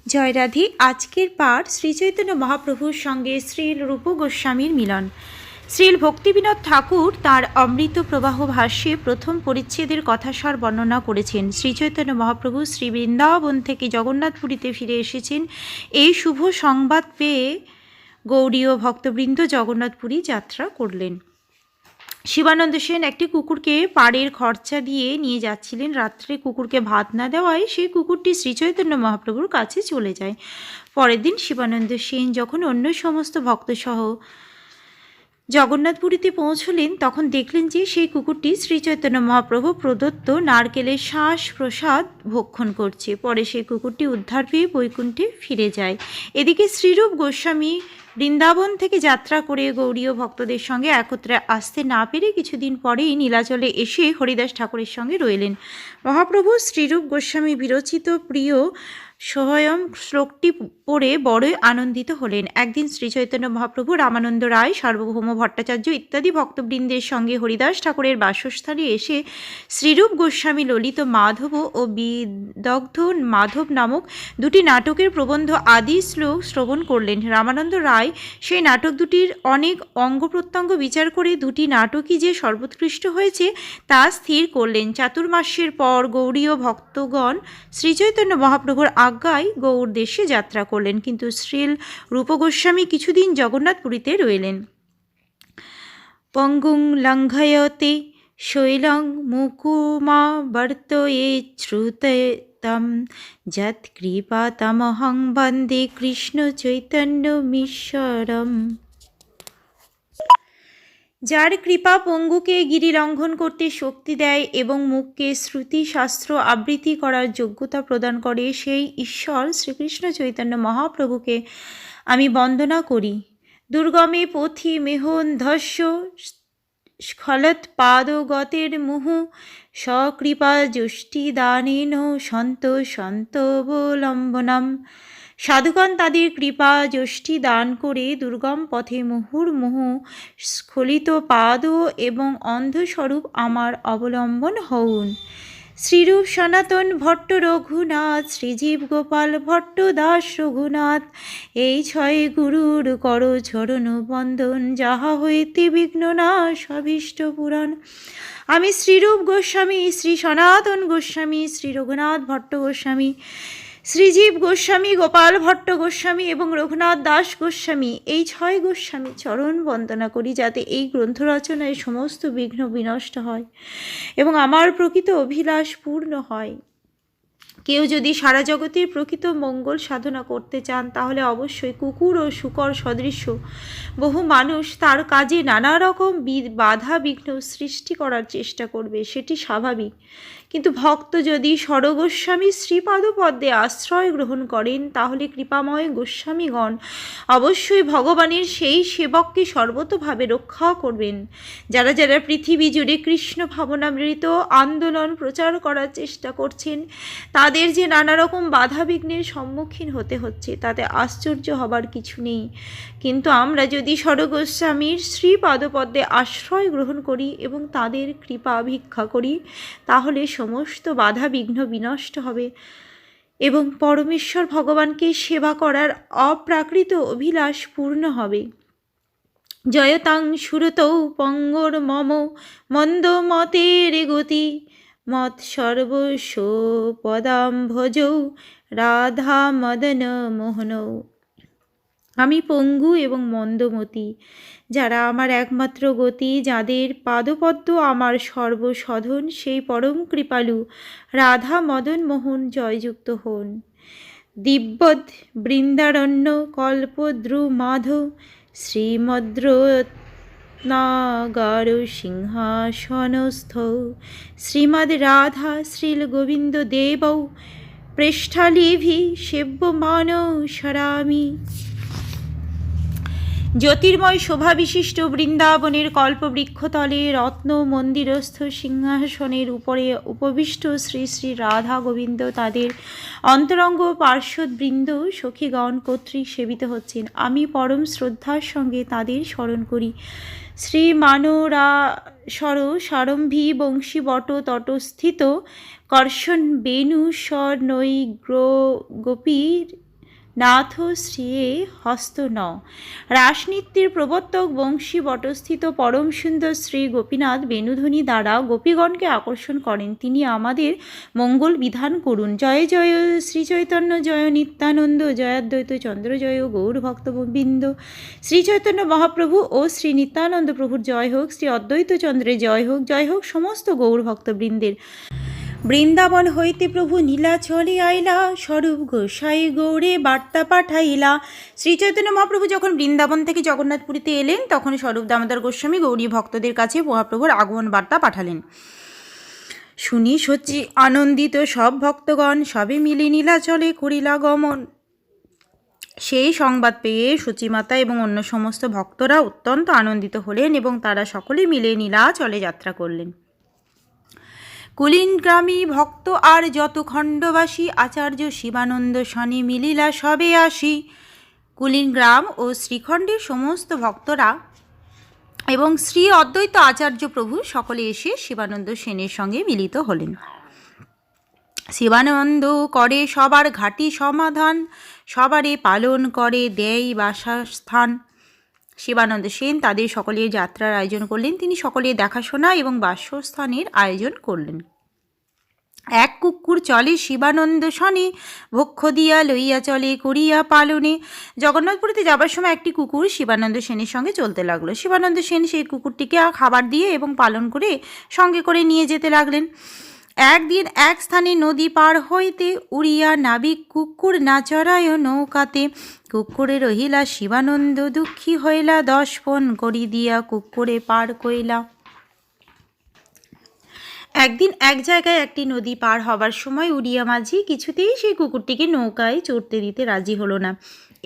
জয় রাধে। আজকের পাঠ শ্রীচৈতন্য মহাপ্রভুর সঙ্গে শ্রীল রূপ গোস্বামীর মিলন। শ্রীল ভক্তিবিনোদ ঠাকুর তাঁর অমৃত প্রবাহ ভাষ্যে প্রথম পরিচ্ছেদের কথাসার বর্ণনা করেছেন। শ্রীচৈতন্য মহাপ্রভু শ্রী বৃন্দাবন থেকে জগন্নাথপুরীতে ফিরে এসেছেন। এই শুভ সংবাদ পেয়ে গৌড়ীয় ভক্তবৃন্দ জগন্নাথপুরী যাত্রা করলেন। শিবানন্দ সেন একটি কুকুরকে পাড়ের খরচা দিয়ে নিয়ে যাচ্ছিলেন। রাত্রে কুকুরকে ভাত না দেওয়ায় সেই কুকুরটি শ্রীচৈতন্য মহাপ্রভুর কাছে চলে যায়। পরের দিন শিবানন্দ সেন যখন অন্য সমস্ত ভক্তসহ জগন্নাথপুরীতে পৌঁছলেন তখন দেখলেন যে সেই কুকুরটি শ্রীচৈতন্য মহাপ্রভু প্রদত্ত নারকেলের শ্বাস প্রসাদ ভক্ষণ করছে। পরে সেই কুকুরটি উদ্ধার পেয়ে বৈকুণ্ঠে ফিরে যায়। এদিকে শ্রীরূপ গোস্বামী বৃন্দাবন থেকে যাত্রা করে গৌড়ীয় ভক্তদের সঙ্গে একত্রে আসতে না পেরে কিছুদিন পরেই নীলাচলে এসে হরিদাস ঠাকুরের সঙ্গে রইলেন। মহাপ্রভু শ্রীরূপ গোস্বামী বিরচিত প্রিয় স্বয়ং শ্লোকটি পড়ে বড়ই আনন্দিত হলেন। একদিন শ্রীচৈতন্য মহাপ্রভু রামানন্দ রায়, সার্বভৌম ভট্টাচার্য ইত্যাদি ভক্তবৃন্দের সঙ্গে হরিদাস ঠাকুরের বাসস্থানে এসে শ্রীরূপ গোস্বামী ললিত মাধব ও বিদগ্ধ মাধব নামক দুটি নাটকের প্রবন্ধ আদি শ্লোক শ্রবণ করলেন। রামানন্দ রায় সেই নাটক দুটির অনেক অঙ্গ প্রত্যঙ্গ বিচার করে দুটি নাটকই যে সর্বোৎকৃষ্ট হয়েছে তা স্থির করলেন। চাতুর্মাস্যের পর গৌড়ীয় ভক্তগণ শ্রীচৈতন্য মহাপ্রভুর আজ্ঞায় গৌড় দেশে যাত্রা করলেন, কিন্তু শ্রীল রূপ গোস্বামী কিছুদিন জগন্নাথপুরীতে রইলেন। পঙ্গুং লঙ্ঘয়তে শৈলং মুকুমা বর্তয়ে শ্রুতম যৎ কৃপা তমহং বন্দে কৃষ্ণ চৈতন্যমীশ্বরম। যার কৃপা পঙ্গুকে গিরি লঙ্ঘন করতে শক্তি দেয় এবং মুখকে শ্রুতি শাস্ত্র আবৃত্তি করার যোগ্যতা প্রদান করে, সেই ঈশ্বর শ্রীকৃষ্ণ চৈতন্য মহাপ্রভুকে আমি বন্দনা করি। দুর্গমে পথি মেহন ধস্য স্খলত পাদগতের মুহু সকৃপা যষ্টি দানেন সন্ত সন্তবলম্বনম। সাধুগণ তাদের কৃপা যষ্টি দান করে দুর্গম পথে মুহুর্মুহু স্খলিত পাদ এবং অন্ধস্বরূপ আমার অবলম্বন হউন। শ্রীরূপ সনাতন ভট্ট রঘুনাথ, শ্রীজীব গোপাল ভট্ট দাস রঘুনাথ, এই ছয় গুরুর কর চরণ বন্দন, যাহা হইতে বিঘ্ন নাশ অভীষ্ট পুরাণ। আমি শ্রীরূপ গোস্বামী, শ্রী সনাতন গোস্বামী, শ্রী রঘুনাথ ভট্ট গোস্বামী, শ্রীজীব গোস্বামী, গোপাল ভট্ট গোস্বামী এবং রঘুনাথ দাস গোস্বামী, এই ছয় গোস্বামী চরণ বন্দনা করি, যাতে এই গ্রন্থ রচনায় সমস্ত বিঘ্ন বিনষ্ট হয় এবং আমার প্রকৃত অভিলাষ পূর্ণ হয়। কেউ যদি সারা জগতের প্রকৃত মঙ্গল সাধনা করতে চান তাহলে অবশ্যই কুকুর ও শূকর সদৃশ্য বহু মানুষ তার কাজে নানা রকম বাধা বিঘ্ন সৃষ্টি করার চেষ্টা করবে, সেটি স্বাভাবিক। কিন্তু ভক্ত যদি ষড়গোস্বামী শ্রীপাদপদ্মে আশ্রয় গ্রহণ করেন তাহলে কৃপাময় গোস্বামীগণ অবশ্যই ভগবানের সেই সেবককে সর্বতোভাবে রক্ষা করবেন। যারা যারা পৃথিবী জুড়ে কৃষ্ণ ভাবনামৃত আন্দোলন প্রচার করার চেষ্টা করছেন তাদের যে নানা রকম বাধা বিঘ্নের সম্মুখীন হতে হচ্ছে তাতে আশ্চর্য হবার কিছু নেই। কিন্তু আমরা যদি ষড়গোস্বামীর শ্রীপাদপদ্মে আশ্রয় গ্রহণ করি এবং তাদের কৃপা ভিক্ষা করি তাহলে সমস্ত বাধা বিঘ্ন বিনষ্ট হবে এবং পরমেশ্বর ভগবানকে সেবা করার অপ্রাকৃত অভিলাষ পূর্ণ হবে। জয়তাং সুরতৌ পঙ্গর মম মন্দ মতের গতি, মত সর্বস্ব পদাম ভজৌ রাধা মদন মোহনৌ। আমি পঙ্গু এবং মন্দমতি, যারা আমার একমাত্র গতি, যাদের পাদপদ্ম আমার সর্বসাধন, সেই পরম কৃপালু রাধা মদন মোহন জয়যুক্ত হন। দিব্যদ বৃন্দারণ্য কল্পদ্রু মাধব শ্রীমদ্রত্নাগার সিংহাসনস্থ শ্রীমদ্ রাধা শ্রীল গোবিন্দ দেবৌ পৃষ্ঠালিভি সেব্যমান সরামি। জ্যোতির্ময় শোভাবিশিষ্ট বৃন্দাবনের কল্পবৃক্ষতলে রত্ন মন্দিরস্থ সিংহাসনের উপরে উপবিষ্ট শ্রী শ্রী রাধা গোবিন্দ তাদের অন্তরঙ্গ পার্শ্বদবৃন্দ সখীগণ কর্তৃক সেবিত হচ্ছেন। আমি পরম শ্রদ্ধার সঙ্গে তাদের স্মরণ করি। শ্রী মানোরাসর সারম্ভী বংশী বট তটস্থিত কর্ষণ বেণু স্বর নৈ গোপীর নাথ শ্রিয়ে হস্ত ন। রাসনৃত্যের প্রবর্তক বংশী বটস্থিত পরম সুন্দর শ্রী গোপীনাথ বেণুধ্বনি দ্বারা গোপীগণকে আকর্ষণ করেন। তিনি আমাদের মঙ্গল বিধান করুন। জয় জয় শ্রী চৈতন্য, জয় নিত্যানন্দ, জয়াদ্বৈত চন্দ্র, জয় গৌর ভক্তবৃন্দ। শ্রী চৈতন্য মহাপ্রভু ও শ্রী নিত্যানন্দ প্রভুর জয় হোক, শ্রী অদ্বৈত চন্দ্রের জয় হোক, জয় হোক সমস্ত গৌর ভক্তবৃন্দের। বৃন্দাবন হইতে প্রভু নীলাচলে আইলা, স্বরূপ গোসাই গৌরে বার্তা পাঠাইলা। শ্রী চৈতন্য মহাপ্রভু যখন বৃন্দাবন থেকে জগন্নাথপুরীতে এলেন, তখন স্বরূপ দামোদর গোস্বামী গৌরী ভক্তদের কাছে মহাপ্রভুর আগমন বার্তা পাঠালেন। শুনি সচি আনন্দিত সব ভক্তগণ, সবে মিলে নীলাচলে করিলা গমন। সেই সংবাদ পেয়ে সচিমাতা এবং অন্য সমস্ত ভক্তরা অত্যন্ত আনন্দিত হলেন এবং তারা সকলে মিলে নীলাচলে যাত্রা করলেন। কুলিনগ্রামী ভক্ত আর যত খণ্ডবাসী, আচার্য শিবানন্দ শনি মিলিলা সবে আসি। কুলিনগ্রাম ও শ্রীখণ্ডের সমস্ত ভক্তরা এবং শ্রী অদ্বৈত আচার্য প্রভু সকলে এসে শিবানন্দ সেনের সঙ্গে মিলিত হলেন। শিবানন্দ করে সবার ঘাটি সমাধান, সবারে পালন করে দেয় বাসস্থান। শিবানন্দ সেন তাদের সকলের যাত্রার আয়োজন করলেন। তিনি সকলের দেখাশোনা এবং বাসস্থানের আয়োজন করলেন। এক কুকুর চলে শিবানন্দ শনে, ভক্ষ দিয়া লইয়া চলে করিয়া পালনে। জগন্নাথপুরীতে যাবার সময় একটি কুকুর শিবানন্দ সেনের সঙ্গে চলতে লাগলো। শিবানন্দ সেন সেই কুকুরটিকে খাবার দিয়ে এবং পালন করে সঙ্গে করে নিয়ে যেতে লাগলেন। একদিন এক স্থানে নদী পার হইতে উড়িয়া নাবিক কুকুর না চড়ায় নৌকাতে। কুকুরে রহিলা শিবানন্দ দুঃখী হইলা, 10 ফোন করি দিয়া কুকুরে পার কইলা। একদিন এক জায়গায় একটি নদী পার হবার সময় উড়িয়া মাঝি কিছুতেই সেই কুকুরটিকে নৌকায় চড়তে দিতে রাজি হলো না।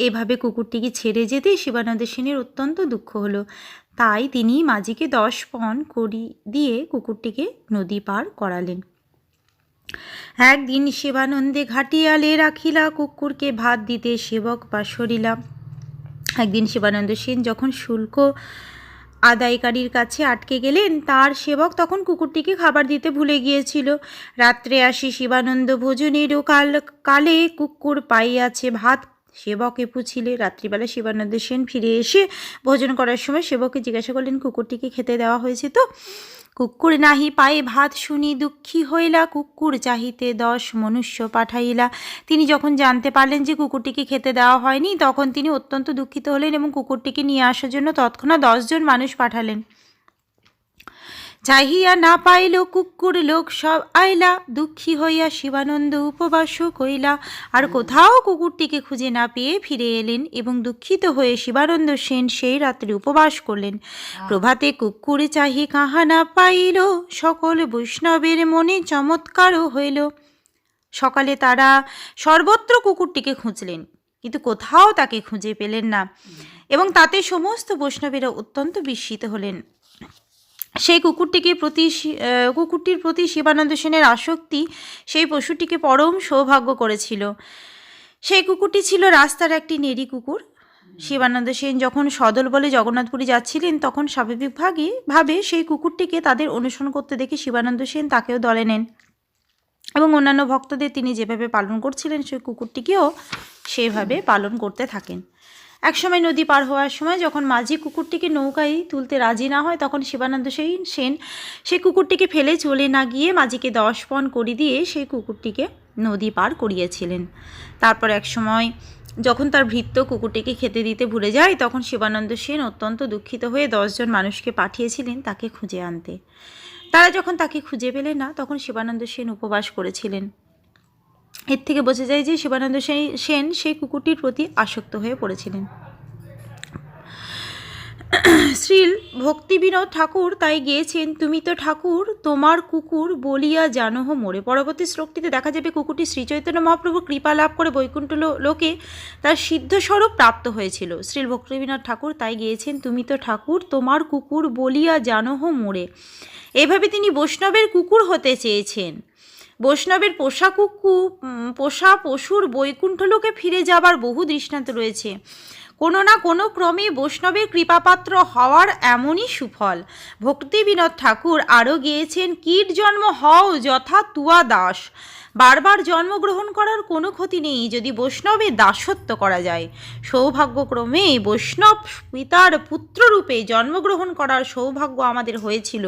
এভাবে কুকুরটিকে ছেড়ে যেতে শিবানন্দ সেনের অত্যন্ত দুঃখ হলো। তাই তিনি মাঝিকে 10 পণ করি দিয়ে কুকুরটিকে নদী পার করালেন। একদিন শিবানন্দে ঘাটিয়ালে রাখিলা, কুকুরকে ভাত দিতে সেবক পাশরিলা। একদিন শিবানন্দ সেন যখন শুল্ক আদায়কারীর কাছে আটকে গেলেন, তার সেবক তখন কুকুরটিকে খাবার দিতে ভুলে গিয়েছিল। রাত্রে আসি শিবানন্দ ভোজনের কালে কুকুর পাইয়াছে ভাত, সেবকে পুছিলে। রাত্রিবেলা শিবানন্দ সেন ফিরে এসে ভোজন করার সময় সেবককে জিজ্ঞাসা করলেন, কুকুরটিকে খেতে দেওয়া হয়েছে তো? কুকুর নাহি পায়ে ভাত শুনি দুঃখী হইলা, কুকুর চাহিতে 10 মনুষ্য পাঠাইলা। তিনি যখন জানতে পারলেন যে কুকুরটিকে খেতে দেওয়া হয়নি, তখন তিনি অত্যন্ত দুঃখিত হলেন এবং কুকুরটিকে নিয়ে আসার জন্য তৎক্ষণাৎ 10 জন মানুষ পাঠালেন। চাহিয়া না পাইল কুকুর, লোক সব আইলা, দুঃখী হইয়া শিবানন্দ উপবাস কইলা। আর কোথাও কুকুরটিকে খুঁজে না পেয়ে ফিরে এলেন এবং দুঃখিত হয়ে শিবানন্দ সেন সেই রাত্রি উপবাস করলেন। প্রভাতে কুকুর চাহি কাহা না পাইল, সকল বৈষ্ণবের মনে চমৎকারও হইল। সকালে তারা সর্বত্র কুকুরটিকে খুঁজলেন, কিন্তু কোথাও তাকে খুঁজে পেলেন না এবং তাতে সমস্ত বৈষ্ণবেরা অত্যন্ত বিস্মিত হলেন। সেই কুকুরটির প্রতি শিবানন্দ সেনের আসক্তি সেই পশুটিকে পরম সৌভাগ্য করেছিল। সেই কুকুরটি ছিল রাস্তার একটি নেড়ি কুকুর। শিবানন্দ সেন যখন সদল বলে জগন্নাথপুরী যাচ্ছিলেন, তখন স্বাভাবিকভাবে সেই কুকুরটিকে তাদের অনুসরণ করতে দেখে শিবানন্দ সেন তাকেও দলে নেন এবং অন্যান্য ভক্তদের তিনি যেভাবে পালন করছিলেন সেই কুকুরটিকেও সেভাবে পালন করতে থাকেন। একসময় নদী পার হওয়ার সময় যখন মাঝি কুকুরটিকে নৌকায় তুলতে রাজি না হয়, তখন শিবানন্দ সেন সেই কুকুরটিকে ফেলে চলে না গিয়ে মাঝিকে 10 পণ করি দিয়ে সেই কুকুরটিকে নদী পার করিয়েছিলেন। তারপর এক সময় যখন তার ভৃত্য কুকুরটিকে খেতে দিতে ভুলে যায়, তখন শিবানন্দ সেন অত্যন্ত দুঃখিত হয়ে 10 জন মানুষকে পাঠিয়েছিলেন তাকে খুঁজে আনতে। তারা যখন তাকে খুঁজে পেলেন না, তখন শিবানন্দ সেন উপবাস করেছিলেন। এর থেকে বোঝা যায় যে শিবানন্দ সেন সেই কুকুরটির প্রতি আসক্ত হয়ে পড়েছিলেন। শ্রী ভক্তিবিনোদ ঠাকুর তাই গিয়েছেন, তুমি তো ঠাকুর তোমার কুকুর বলিয়া জানহ মোরে। পরবর্তী শ্লোকটিতে দেখা যাবে কুকুরটি শ্রীচৈতন্য মহাপ্রভু কৃপা লাভ করে বৈকুণ্ঠ লোকে তার সিদ্ধস্বরূপ প্রাপ্ত হয়েছিল। শ্রী ভক্তিবিনোদ ঠাকুর তাই গিয়েছেন, তুমি তো ঠাকুর তোমার কুকুর বলিয়া জানহ মোরে। এভাবে তিনি বৈষ্ণবের কুকুর হতে চেয়েছেন। বৈষ্ণবের পোষা পশুর বৈকুণ্ঠ লোকে ফিরে যাবার বহু দৃষ্টান্ত রয়েছে। কোনো না কোনো ক্রমে বৈষ্ণবের কৃপাপাত্র হওয়ার এমনই সুফল। ভক্তি বিনোদ ঠাকুর আরও গেয়েছেন, কীট জন্ম হও যথা তুয়া দাস। বারবার জন্মগ্রহণ করার কোনো ক্ষতি নেই যদি বৈষ্ণবের দাসত্ব করা যায়। সৌভাগ্যক্রমে বৈষ্ণব পিতার পুত্ররূপে জন্মগ্রহণ করার সৌভাগ্য আমাদের হয়েছিল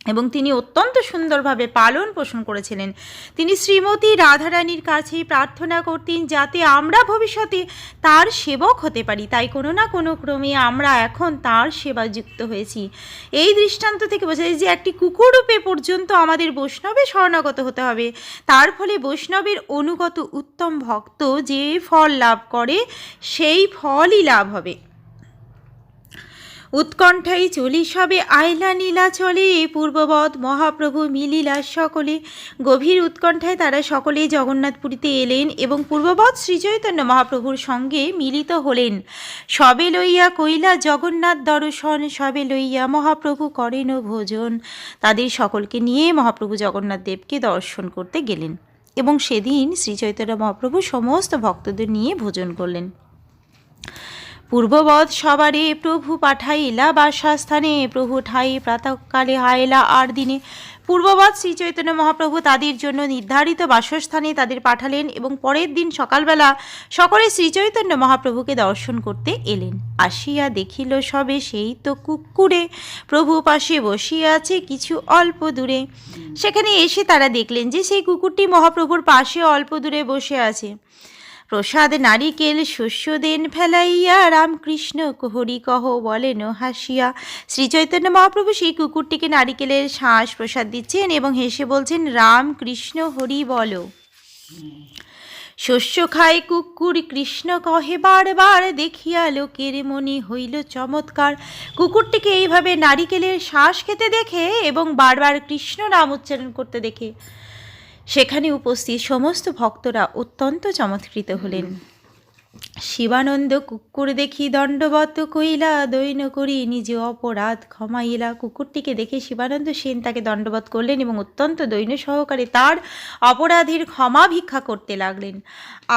এবং তিনি অত্যন্ত সুন্দরভাবে পালন পোষণ করেছিলেন। তিনি শ্রীমতী রাধারানীর কাছে প্রার্থনা করতেন যাতে আমরা ভবিষ্যতে তার সেবক হতে পারি। তাই কোনো না কোনো ক্রমে আমরা এখন তার সেবা যুক্ত হয়েছি। এই দৃষ্টান্ত থেকে বোঝা যায় যে একটি কুকুররূপে পর্যন্ত আমাদের বৈষ্ণবে শরণাগত হতে হবে। তার ফলে বৈষ্ণবের অনুগত উত্তম ভক্ত যে ফল লাভ করে সেই ফলই লাভ হবে। উৎকণ্ঠায় চলি সবে আইলা নীলা চলে, পূর্ববৎ মহাপ্রভু মিলিলা সকলে। গভীর উৎকণ্ঠায় তারা সকলেই জগন্নাথপুরীতে এলেন এবং পূর্ববৎ শ্রীচৈতন্য মহাপ্রভুর সঙ্গে মিলিত হলেন। সবে লইয়া কইলা জগন্নাথ দর্শন, সবে লইয়া মহাপ্রভু করেন ভোজন। তাদের সকলকে নিয়ে মহাপ্রভু জগন্নাথ দেবকে দর্শন করতে গেলেন এবং সেদিন শ্রীচৈতন্য মহাপ্রভু সমস্ত ভক্তদের নিয়ে ভোজন করলেন। পূর্ববৎ সবারে প্রভু পাঠাইলা বাসাস্থানে, প্রভু ঠাই প্রাতঃকালে হাইলা আর দিনে। পূর্ববৎ শ্রীচৈতন্য মহাপ্রভু তাদের জন্য নির্ধারিত বাসস্থানে তাদের পাঠালেন এবং পরের দিন সকালবেলা সকলে শ্রীচৈতন্য মহাপ্রভুকে দর্শন করতে এলেন। আসিয়া দেখিল সবে সেই তো কুক্কুরে প্রভু পাশে বসিয়া আছে কিছু অল্প দূরে। সেখানে এসে তারা দেখলেন যে সেই কুকুরটি মহাপ্রভুর পাশে অল্প দূরে বসে আছে। প্রসাদ নারিকেল শস্য দেন ফেলাইয়া, রামকৃষ্ণ হরি কহ বলেন হাসিয়া। শ্রীচৈতন্য মহাপ্রভু সেই কুকুরটিকে নারিকেলের শ্বাস প্রসাদ দিচ্ছেন এবং হেসে বলছেন, রাম কৃষ্ণ হরি বলো। শস্য খায় কুকুর কৃষ্ণ কহে বারবার, দেখিয়া লোকের মনে হইল চমৎকার। কুকুরটিকে এইভাবে নারিকেলের শ্বাস খেতে দেখে এবং বারবার কৃষ্ণ নাম উচ্চারণ করতে দেখে সেখানে উপস্থিত সমস্ত ভক্তরা অত্যন্ত চমৎকৃত হলেন। শিবানন্দ কুকুর দেখি দণ্ডবত কইলা, দৈন করি নিজে অপরাধ ক্ষমাইলা। কুকুরটিকে দেখে শিবানন্দ সেন তাকে দণ্ডবত করলেন এবং অত্যন্ত দৈন্য সহকারে তার অপরাধের ক্ষমা ভিক্ষা করতে লাগলেন।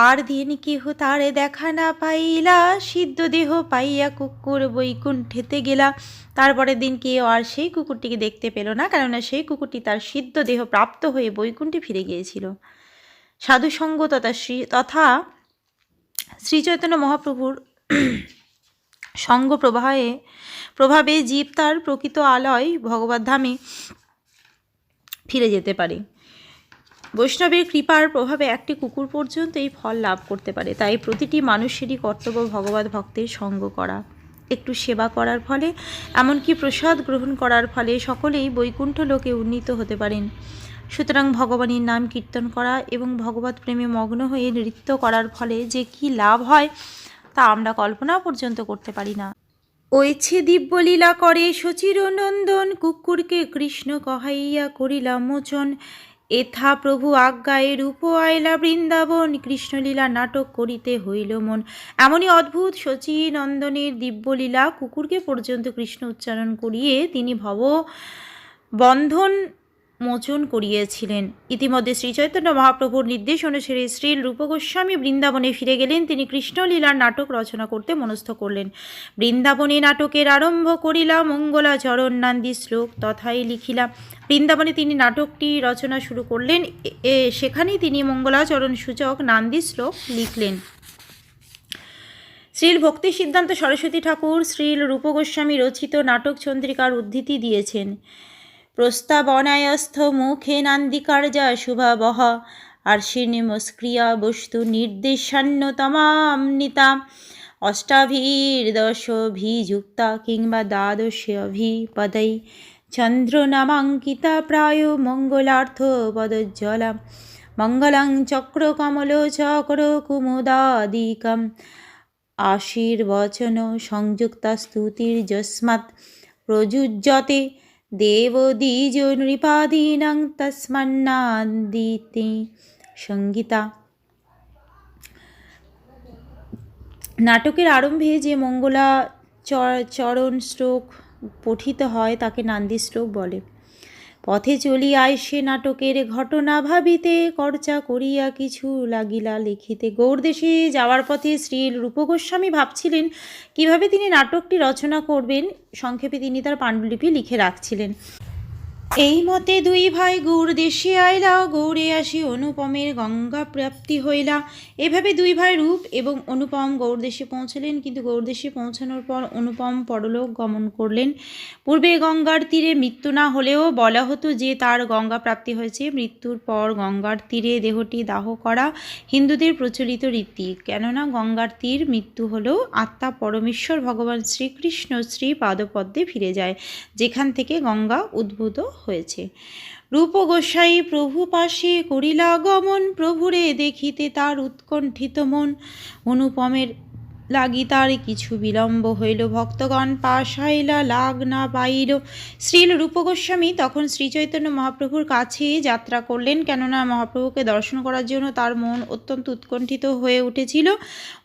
আর দিন কেহ তারে দেখা না পাইলা, সিদ্ধ দেহ পাইয়া কুকুর বৈকুণ্ঠেতে গেলা। তারপরের দিন কেউ আর সেই কুকুরটিকে দেখতে পেল না, কেননা সেই কুকুরটি তার সিদ্ধ দেহ প্রাপ্ত হয়ে বৈকুণ্ঠে ফিরে গিয়েছিল। সাধুসঙ্গ তথা শ্রীচৈতন্য মহাপ্রভুর সঙ্গ প্রভাবে জীব তার প্রকৃত আলয় ভগবত ধামে ফিরে যেতে পারে। বৈষ্ণবের কৃপার প্রভাবে একটি কুকুর পর্যন্ত এই ফল লাভ করতে পারে। তাই প্রতিটি মানুষেরই কর্তব্য ভগবত ভক্তের সঙ্গ করা, একটু সেবা করার ফলে, এমনকি প্রসাদ গ্রহণ করার ফলে সকলেই বৈকুণ্ঠ লোকে উন্নীত হতে পারেন। সুতরাং ভগবানের নাম কীর্তন করা এবং ভগবত প্রেমে মগ্ন হয়ে নৃত্য করার ফলে যে কি লাভ হয় তা আমরা কল্পনা পর্যন্ত করতে পারি না। ঐছে দিব্যলীলা করে সচির নন্দন, কুকুরকে কৃষ্ণ কহাইয়া করিলা মোচন। এথা প্রভু আজ্ঞায় রূপ আইলা বৃন্দাবন, কৃষ্ণলীলা নাটক করিতে হইল মন। এমনই অদ্ভুত শচী নন্দনের দিব্যলীলা কুকুরকে পর্যন্ত কৃষ্ণ উচ্চারণ করিয়ে তিনি ভব বন্ধন মোচন করিয়েছিলেন। ইতিমধ্যে শ্রীচৈতন্য মহাপ্রভুর নির্দেশ অনুসারে শ্রী রূপ গোস্বামী বৃন্দাবনে ফিরে গেলেন। তিনি কৃষ্ণলীলার নাটক রচনা করতে মনস্থ করলেন। বৃন্দাবনে নাটকের আরম্ভ করিলাম, মঙ্গলাচরণ নান্দি শ্লোক তথাই লিখিলাম। বৃন্দাবনে তিনি নাটকটি রচনা শুরু করলেন। সেখানেই তিনি মঙ্গলাচরণ সূচক নান্দি শ্লোক লিখলেন। শ্রীল ভক্তি সিদ্ধান্ত সরস্বতী ঠাকুর শ্রীল রূপ গোস্বামী রচিত নাটক চন্দ্রিকার উদ্ধৃতি দিয়েছেন। প্রস্তাবনায়স্থ মুখে নান্দিকার্যা শুভাবহ, আর্ষিনিমস্ক্রিয়া বস্তু নির্দেশান্যতমামনিতা, অষ্টাভির্দশভিযুক্তা কিংবা দ্বাদশভিপদৈ, চন্দ্রনামাঙ্কিতা প্রায় মঙ্গলার্থ পদজ্জ্বলা, মঙ্গলং চক্র কমল চক্র কুমুদাদিকম, আশীর্বচন সংযুক্তা স্তুতির্যস্মাৎ প্রযুজ্যতে দেবদ্বিজ নৃপাদীনাং তস্মান্নাদিতে সংগীতা। নাটকের আরম্ভে যে মঙ্গলাচরণ শ্লোক পঠিত হয় তাকে নান্দি শ্লোক বলে। পথে চলিয়ায় সে নাটকের ঘটনা ভাবিতে, কর্চা করিয়া কিছু লাগিলা লিখিতে। গৌড়দেশে যাওয়ার পথে শ্রী রূপগোস্বামী ভাবছিলেন কিভাবে তিনি নাটকটি রচনা করবেন। সংক্ষেপে তিনি তার পাণ্ডুলিপি লিখে রাখছিলেন। এই মতে দুই ভাই গৌড় দেশে আইলা, গৌড়ে আসি অনুপমের গঙ্গা প্রাপ্তি হইলা। এভাবে দুই ভাই রূপ এবং অনুপম গৌড় দেশে পৌঁছলেন, কিন্তু গৌড় দেশে পৌঁছানোর পর অনুপম পরলোক গমন করলেন। পূর্বে গঙ্গার তীরে মৃত্যু না হলেও বলা হতো যে তার গঙ্গা প্রাপ্তি হয়েছে। মৃত্যুর পর গঙ্গার তীরে দেহটি দাহ করা হিন্দুদের প্রচলিত রীতি, কেননা গঙ্গার তীর মৃত্যু হলেও আত্মা পরমেশ্বর ভগবান শ্রীকৃষ্ণ শ্রী পাদপদ্মে ফিরে যায়, যেখান থেকে গঙ্গা উদ্ভূত হয়েছে। রূপ গোসাই প্রভু পাশে করিলা গমন, প্রভুরে দেখিতে তার উৎকণ্ঠিত মন। অনুপমের লাগি তার কিছু বিলম্ব হইল, ভক্তগণ পাশ আইলা লাগ না পাইল। শ্রীল রূপ গোস্বামী তখন শ্রীচৈতন্য মহাপ্রভুর কাছে যাত্রা করলেন, কেননা মহাপ্রভুকে দর্শন করার জন্য তার মন অত্যন্ত উৎকণ্ঠিত হয়ে উঠেছিল।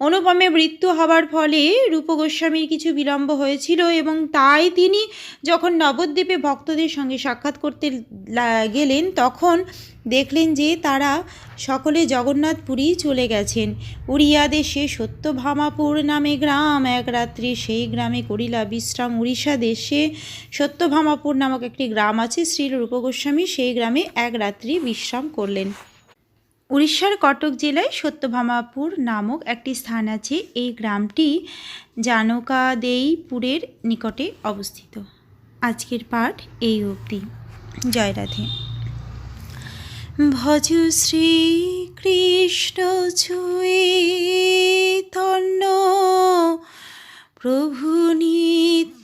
অনুপমে মৃত্যু হবার ফলে রূপ গোস্বামীর কিছু বিলম্ব হয়েছিল, এবং তাই তিনি যখন নবদ্বীপে ভক্তদের সঙ্গে সাক্ষাৎ করতে গেলেন তখন দেখলেন যে তারা সকলে জগন্নাথপুরী চলে গেছেন। উড়িয়া দেশে সত্যভামাপুর নামে গ্রাম, এক রাত্রি সেই গ্রামে করিলা বিশ্রাম। উড়িষ্যা দেশে সত্যভামাপুর নামক একটি গ্রাম আছে। শ্রী রূপ গোস্বামী সেই গ্রামে এক রাত্রি বিশ্রাম করলেন। উড়িষ্যার কটক জেলায় সত্যভামাপুর নামক একটি স্থান আছে। এই গ্রামটি জানকাদেইপুরের নিকটে অবস্থিত। আজকের পাঠ এই অবধি। জয় রাধে। ভজ শ্রীকৃষ্ণ চৈতন্য প্রভু নিত্যানন্দ,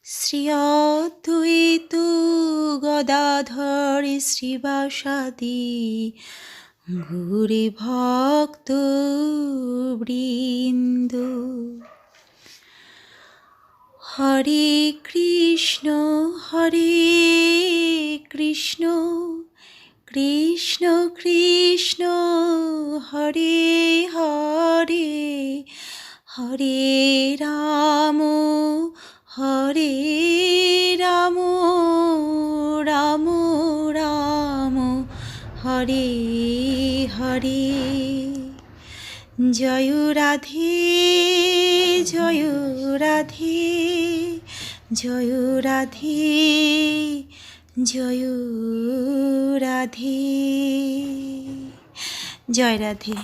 শ্রী অদ্বৈত গদাধর শ্রীবাসাদি গৌরী ভক্ত বৃন্দ। হরে কৃষ্ণ কৃষ্ণ কৃষ্ণ হরে হরে, হরে রাম রাম রাম হরে হরে। জয় রাধে জয় রাধে, জয় রাধে জয় রাধে, জয় রাধে।